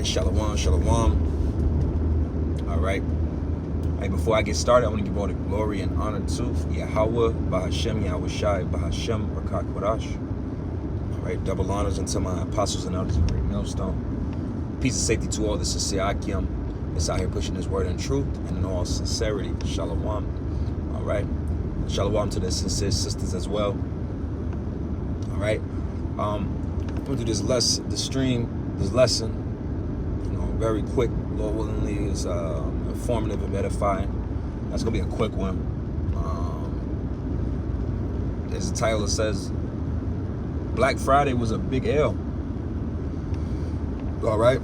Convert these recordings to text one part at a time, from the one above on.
right, shalom, shalom. All right. Hey, before I get started, I want to give all the glory and honor to Yahweh, Bahashem, Yahweh Shai, Bahashem, Rakak Kodash. All right, double honors unto my apostles and elders of Great Millstone. Peace and safety to all the sincere Akim that's out here pushing this word in truth and in all sincerity. Shalom. All right. Shalom to the sincere sisters as well. All right. I'm going to do this lesson, very quick. Lord willingly is informative and edifying. That's going to be a quick one. As the title says, Black Friday was a big L. All right.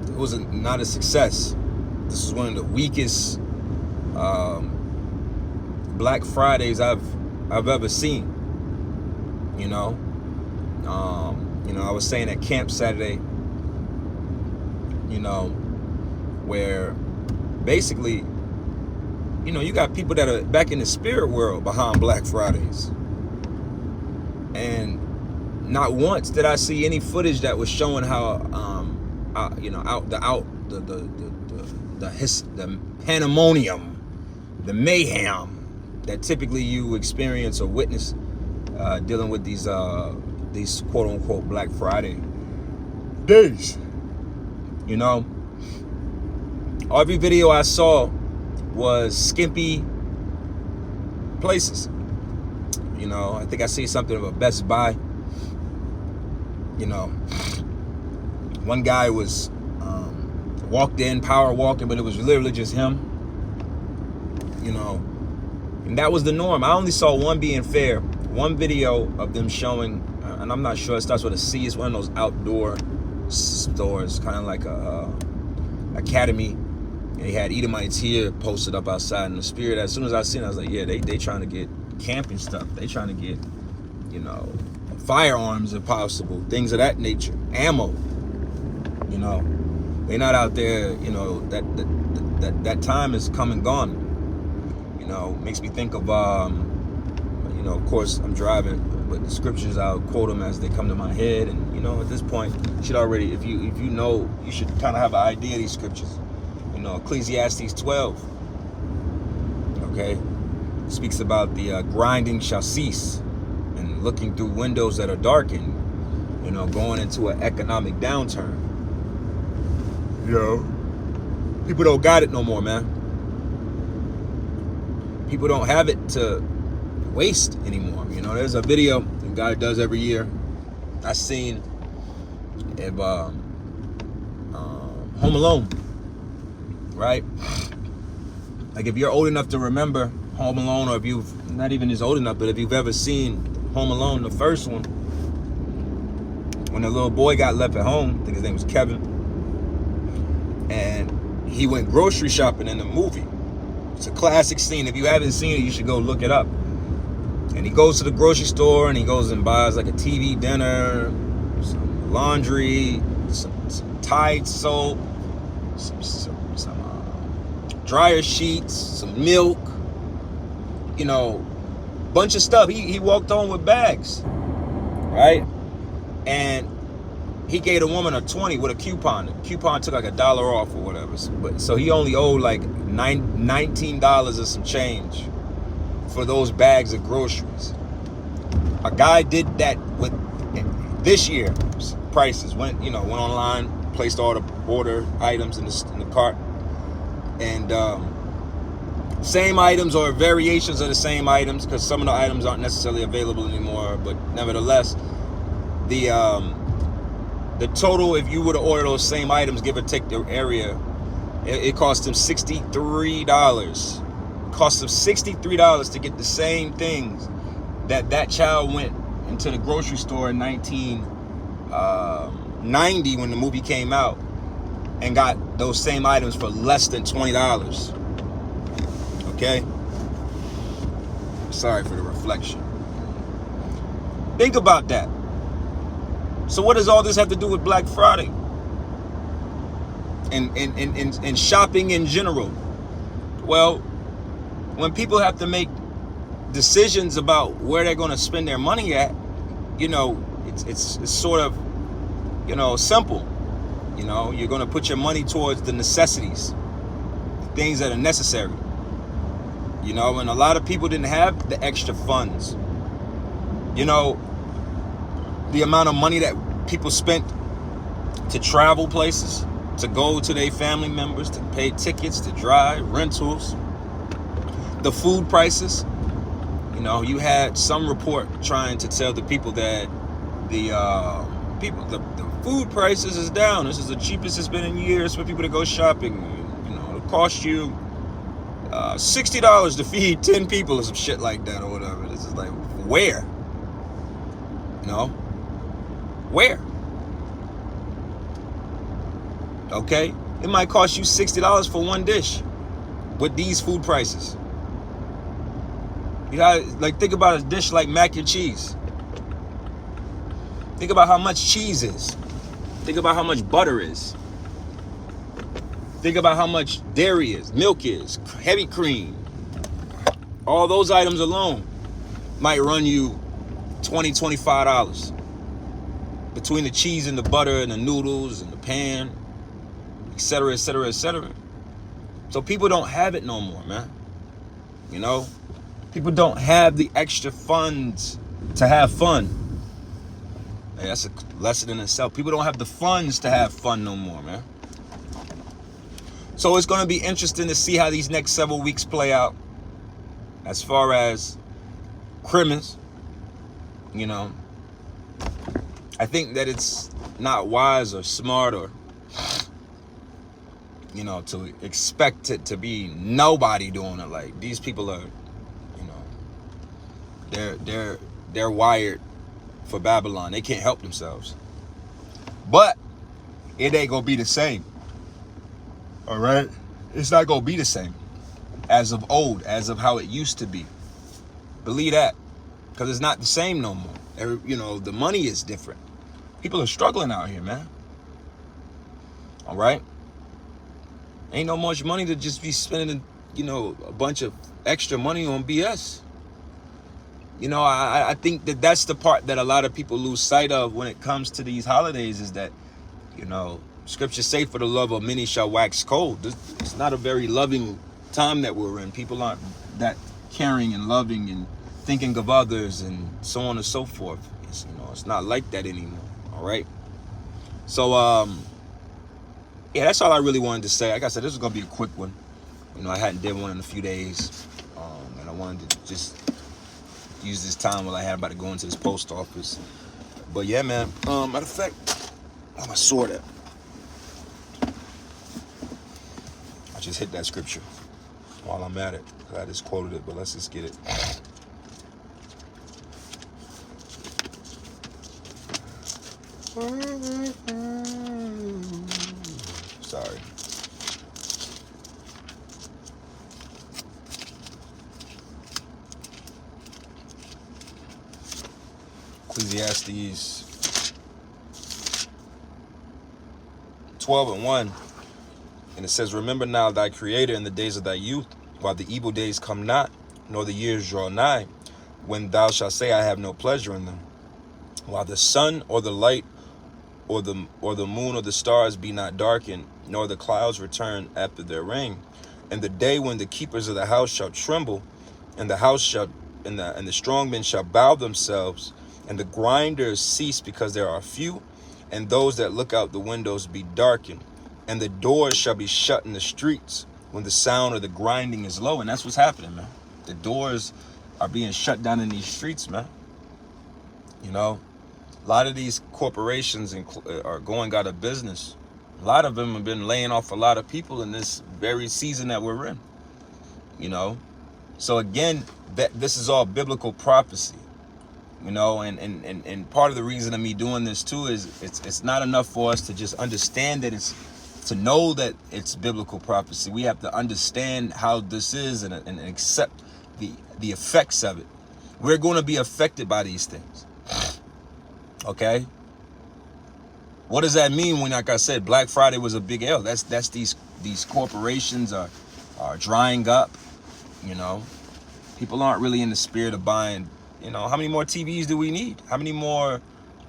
It was not a success. This is one of the weakest Black Fridays I've ever seen. I was saying at camp Saturday, where basically, you got people that are back in the spirit world behind Black Fridays. And not once did I see any footage that was showing how, the pandemonium, the mayhem that typically you experience or witness dealing with these quote unquote Black Friday days. Every video I saw was skimpy places. I think I see something of a Best Buy. One guy was walked in, power walking, but it was literally just him. And that was the norm. I only saw one being fair. One video of them showing, and I'm not sure, it starts with a C. It's one of those outdoor stores, kind of like a academy. And they had Edomites here posted up outside in the spirit. As soon as I seen it, I was like, yeah, they trying to get camping stuff. They trying to get, firearms if possible, things of that nature, ammo. They not out there. That time is come and gone. Makes me think of of course I'm driving, but the scriptures, I'll quote them as they come to my head. And at this point, you should already, if you know, you should kind of have an idea of these scriptures. Ecclesiastes 12, okay, speaks about the grinding shall cease, and looking through windows that are darkened, going into an economic downturn. People don't got it no more, man. People don't have it to waste anymore. There's a video the guy does every year. I seen of Home Alone, right? Like, if you're old enough to remember Home Alone, or if you've not even as old enough, but if you've ever seen Home Alone, the first one, when the little boy got left at home, I think his name was Kevin, and he went grocery shopping in the movie. It's a classic scene. If you haven't seen it, you should go look it up. And he goes to the grocery store and he goes and buys like a TV dinner, some laundry, some Tide soap, some dryer sheets, some milk, bunch of stuff. He walked on with bags, right? And he gave a woman a 20 with a coupon. The coupon took like $1 off or whatever. So he only owed like $19 or some change for those bags of groceries. A guy did that with this year. Prices went online, placed all the order items in the cart, and same items or variations of the same items, because some of the items aren't necessarily available anymore. But nevertheless, the total, if you were to order those same items, give or take the area, it cost him $63. Cost him $63 to get the same things that child went into the grocery store in 1990 when the movie came out, and got those same items for less than $20. Okay? Sorry for the reflection. Think about that. So what does all this have to do with Black Friday? And shopping in general? Well, when people have to make decisions about where they're going to spend their money at, it's sort of, simple. You know, you're going to put your money towards the necessities, things that are necessary. You know, and a lot of people didn't have the extra funds. You know, the amount of money that people spent to travel places, to go to their family members, to pay tickets, to drive, rentals, the food prices. You know, you had some report trying to tell the people that the food prices is down. This is the cheapest it's been in years for people to go shopping. You know, it'll cost you $60 to feed 10 people or some shit like that or whatever. This is like, where? You know? Where? Okay? It might cost you $60 for one dish with these food prices. You gotta, like, think about a dish like mac and cheese. Think about how much cheese is. Think about how much butter is. Think about how much dairy is, milk is, heavy cream. All those items alone might run you $20, $25 between the cheese and the butter and the noodles and the pan, etc., etc., etc. So people don't have it no more, man. You know, people don't have the extra funds to have fun. Hey, that's a lesson in itself. People don't have the funds to have fun no more, man. So it's going to be interesting to see how these next several weeks play out as far as Christmas. You know, I think that it's not wise or smart or, you know, to expect it to be nobody doing it. Like, these people are, you know, they're wired for Babylon. They can't help themselves. But it ain't gonna be the same. All right? It's not gonna be the same as of old, as of how it used to be. Believe that. Because it's not the same no more. You know, the money is different. People are struggling out here, man. All right? Ain't no much money to just be spending, you know, a bunch of extra money on BS. You know, I think that that's the part that a lot of people lose sight of when it comes to these holidays, is that, you know, scriptures say, for the love of many shall wax cold. It's not a very loving time that we're in. People aren't that caring and loving and thinking of others and so on and so forth. It's, you know, it's not like that anymore. All right. So, yeah, that's all I really wanted to say. Like I said, this is going to be a quick one. You know, I hadn't did one in a few days. And I wanted to just use this time while I had about to go into this post office. But yeah, man. Matter of fact, where's my sword at? I just hit that scripture while I'm at it. I just quoted it, but let's just get it. Sorry. Ecclesiastes 12:1, and it says, remember now thy creator in the days of thy youth, while the evil days come not, nor the years draw nigh, when thou shalt say, I have no pleasure in them, while the sun or the light or the moon or the stars be not darkened, nor the clouds return after their rain, and the day when the keepers of the house shall tremble, and the house shall and the strong men shall bow themselves, and the grinders cease because there are few, and those that look out the windows be darkened, and the doors shall be shut in the streets when the sound of the grinding is low. And that's what's happening, man. The doors are being shut down in these streets, man. You know, a lot of these corporations are going out of business. A lot of them have been laying off a lot of people in this very season that we're in. You know, so again, this is all biblical prophecy. You know, and part of the reason of me doing this too is it's not enough for us to just understand that to know that it's biblical prophecy. We have to understand how this is and accept the effects of it. We're going to be affected by these things. Okay? What does that mean when, like I said, Black Friday was a big L? That's these corporations are drying up. You know, people aren't really in the spirit of buying. You know, how many more TVs do we need? How many more,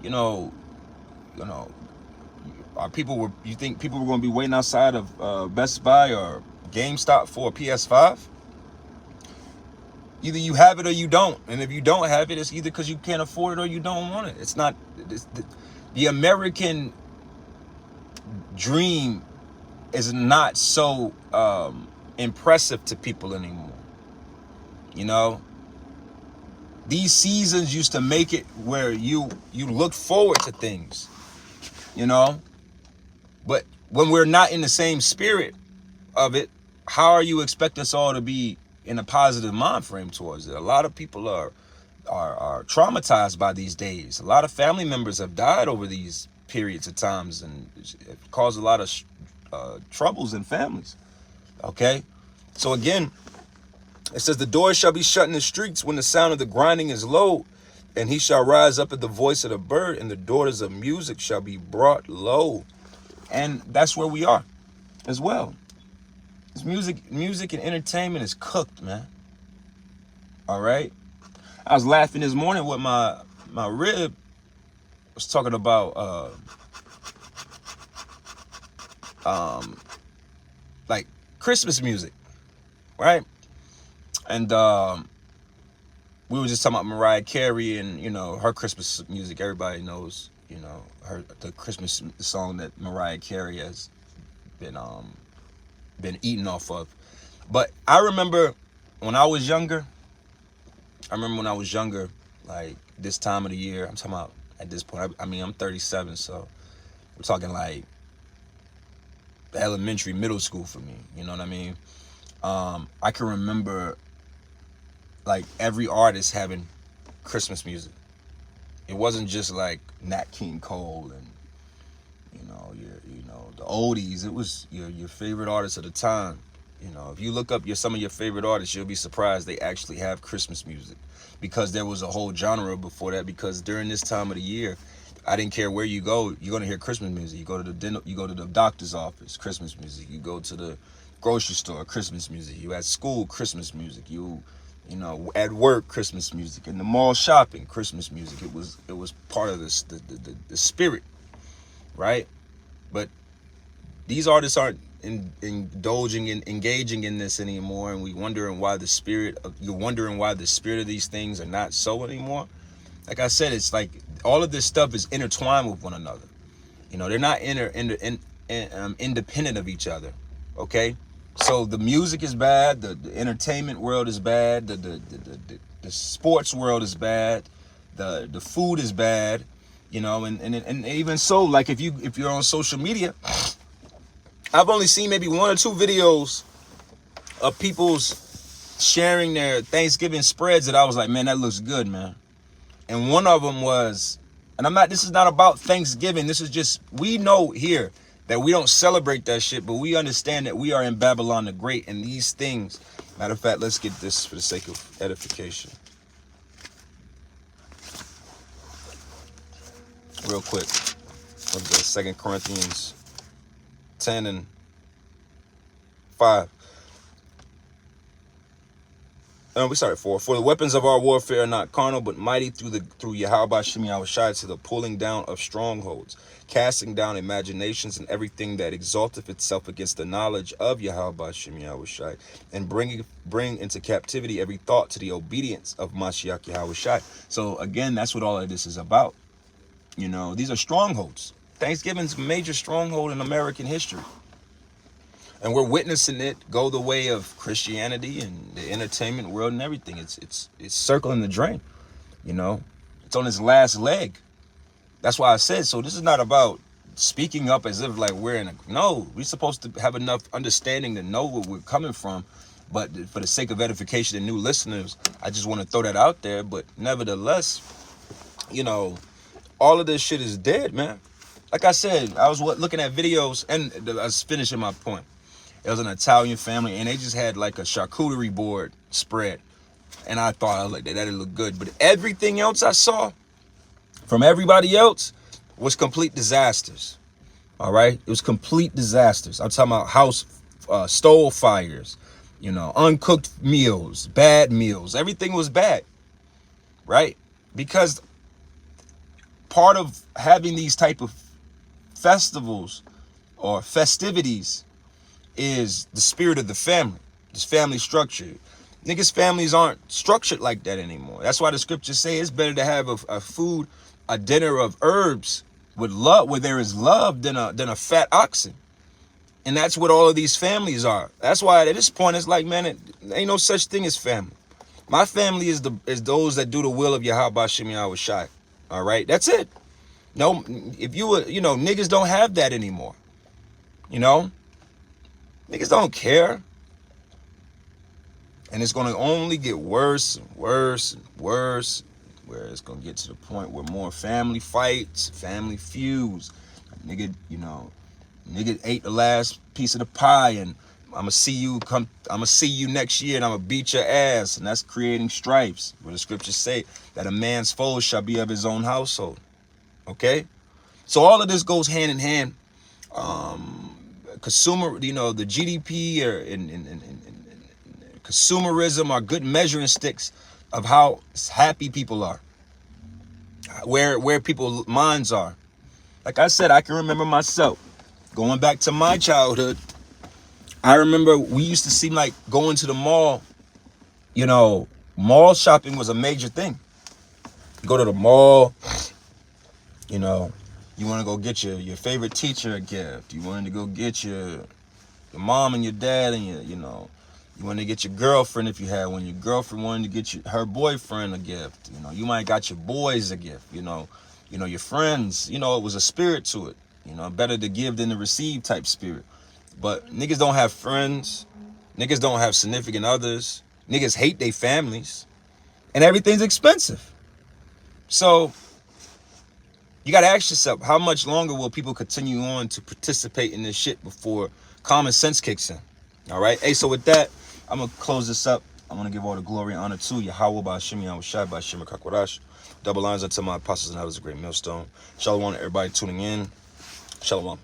you know, You think people were going to be waiting outside of Best Buy or GameStop for a PS5? Either you have it or you don't. And if you don't have it, it's either because you can't afford it or you don't want it. It's not, the American dream is not so impressive to people anymore. You know, these seasons used to make it where you look forward to things, you know, but when we're not in the same spirit of it, how are you expect us all to be in a positive mind frame towards it? A lot of people are traumatized by these days. A lot of family members have died over these periods of times, and it caused a lot of troubles in families. Okay, so again, it says, the doors shall be shut in the streets when the sound of the grinding is low, and he shall rise up at the voice of the bird, and the daughters of music shall be brought low. And that's where we are as well. This music and entertainment is cooked, man. All right. I was laughing this morning with my rib. Was talking about like Christmas music, right? And we were just talking about Mariah Carey and, you know, her Christmas music. Everybody knows, you know, the Christmas song that Mariah Carey has been eaten off of. But I remember when I was younger, like this time of the year, I'm talking about at this point, I mean, I'm 37, so we're talking like elementary, middle school for me. You know what I mean? I can remember like every artist having Christmas music. It wasn't just like Nat King Cole and the oldies. It was your favorite artists at the time. You know, if you look up some of your favorite artists, you'll be surprised they actually have Christmas music, because there was a whole genre before that. Because during this time of the year, I didn't care where you go, you're gonna hear Christmas music. You go to the doctor's office, Christmas music. You go to the grocery store, Christmas music. You at school, Christmas music. You at work, Christmas music. In the mall shopping, Christmas music. It was part of this the spirit, right? But these artists aren't engaging in this anymore, and you're wondering why the spirit of these things are not so anymore. Like I said, it's like all of this stuff is intertwined with one another. You know, they're not independent of each other. Okay, so the music is bad, the entertainment world is bad, the sports world is bad, the food is bad. You know, and even so, like if you're on social media, I've only seen maybe 1 or 2 videos of people's sharing their Thanksgiving spreads that I was like, man, that looks good, man. And one of them was, and this is not about Thanksgiving. This is just, we know here that we don't celebrate that shit, but we understand that we are in Babylon the Great, and these things. Matter of fact, let's get this for the sake of edification. Real quick. What's that? 2 Corinthians 10 and 5. We started 4. For the weapons of our warfare are not carnal, but mighty through Yahweh Shem Yahushai to the pulling down of strongholds, casting down imaginations and everything that exalteth itself against the knowledge of Yahweh Shem Yahushai, and bring into captivity every thought to the obedience of Mashiach Yahushai. So again, that's what all of this is about. You know, these are strongholds. Thanksgiving's a major stronghold in American history. And we're witnessing it go the way of Christianity and the entertainment world and everything. It's circling the drain. You know, it's on its last leg. That's why I said, so this is not about speaking up as if like we're supposed to have enough understanding to know where we're coming from. But for the sake of edification and new listeners, I just want to throw that out there. But nevertheless, you know, all of this shit is dead, man. Like I said, I was looking at videos, and I was finishing my point. It was an Italian family, and they just had like a charcuterie board spread. And I thought, that didn't look good. But everything else I saw from everybody else was complete disasters. All right? It was complete disasters. I'm talking about house stove fires, you know, uncooked meals, bad meals. Everything was bad, right? Because part of having these type of festivals or festivities is the spirit of the family, this family structure. Niggas' families aren't structured like that anymore. That's why the scriptures say it's better to have a food, a dinner of herbs with love, where there is love, than a fat oxen. And that's what all of these families are. That's why at this point it's like, man, it ain't no such thing as family. My family is those that do the will of Yahweh Bashim Yahweh Shai. All right, that's it. No, if you were, niggas don't have that anymore. Niggas don't care. And it's going to only get worse and worse and worse, where it's going to get to the point where more family fights, family feuds. Nigga ate the last piece of the pie, and I'm going to see you next year, and I'm going to beat your ass. And that's creating stripes, where the scriptures say that a man's foe shall be of his own household. Okay? So all of this goes hand in hand. Consumer, the GDP in consumerism are good measuring sticks of how happy people are, where people's minds are. Like I said, I can remember myself going back to my childhood. I remember we used to seem like going to the mall. Mall shopping was a major thing. You go to the mall, you want to go get your favorite teacher a gift. You wanted to go get your mom and your dad and you wanted to get your girlfriend if you had one. Your girlfriend wanted to get her boyfriend a gift. You might got your boys a gift. Your friends. It was a spirit to it. Better to give than to receive type spirit. But niggas don't have friends. Niggas don't have significant others. Niggas hate their families. And everything's expensive. So you got to ask yourself, how much longer will people continue on to participate in this shit before common sense kicks in? All right. Hey, so with that, I'm going to close this up. I'm going to give all the glory and honor to Yahweh Ba'ashim Yahweh Shai Ba'ashim Kakwarash. Double lines unto my apostles, and that was a great millstone. Shalom to everybody tuning in. Shalom.